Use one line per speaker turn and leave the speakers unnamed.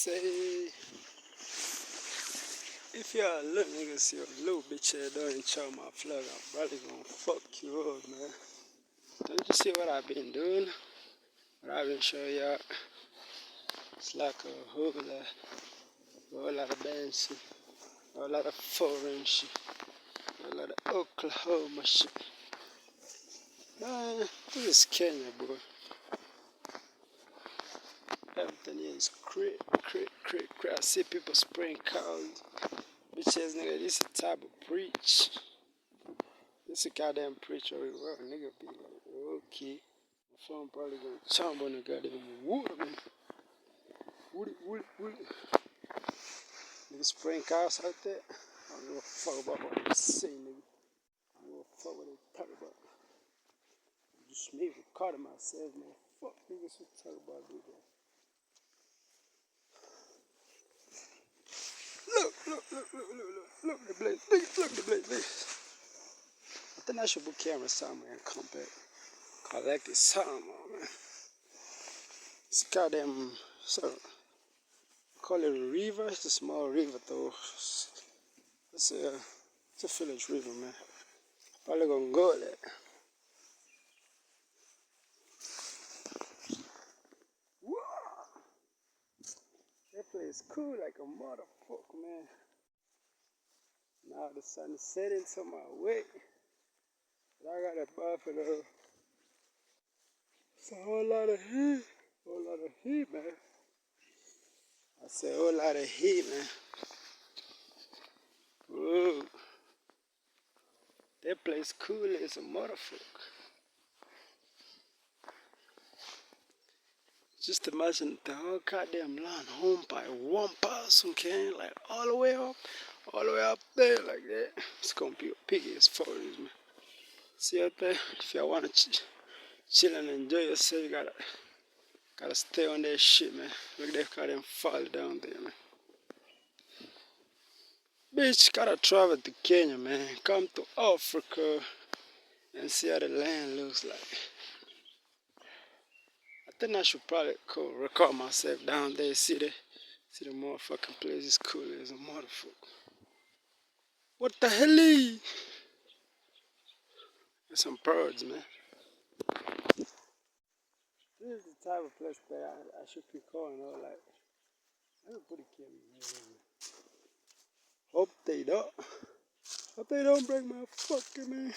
say, if you're a little nigga, see a little bitch that don't chow my flag, I'm probably gonna fuck you up, man. Don't you see what I've been doing? What I've been showing y'all? It's like a whole lot of dancing, a whole lot of foreign shit, a whole lot of Oklahoma shit. Man, this is Kenya, bro. Everything here is crazy. I see people spraying cows. Bitches, nigga, this is a type of preach. This is a goddamn preacher. Well, nigga be like, okay. My phone probably gonna chomp on the goddamn water, man. Woody. Nigga spraying cows out there. I don't give a fuck about what they say, nigga. I don't give a fuck what they talk about. Just me recording myself, man. Fuck niggas who talk about this, man. Look at the blaze. Look at the blaze. I think I should put camera somewhere and come back. Collect this song, man. It's goddamn, so, call it a river. It's a small river, though. It's a village river, man. Probably gonna go there. Whoa! That place cool like a motherfucker, man. Now the sun is setting to my way. But I got a buffalo. It's a whole lot of heat, man. I said a whole lot of heat, man. Whoa. That place cool as a motherfucker. Just imagine the whole goddamn land home by one person, okay? Like all the way up there like that. It's gonna be a piggy as far as, man. See out there? If you wanna chill and enjoy yourself, you gotta stay on that shit, man. Look at that goddamn fall down there, man. Bitch, gotta travel to Kenya, man. Come to Africa and see how the land looks like. I think I should probably go record myself down there, see the motherfucking place is cool as a motherfucker. What the hell? There's some birds, man. This is the type of place that I should be calling, like, let me put a camera here. Hope they don't break my fucking, man.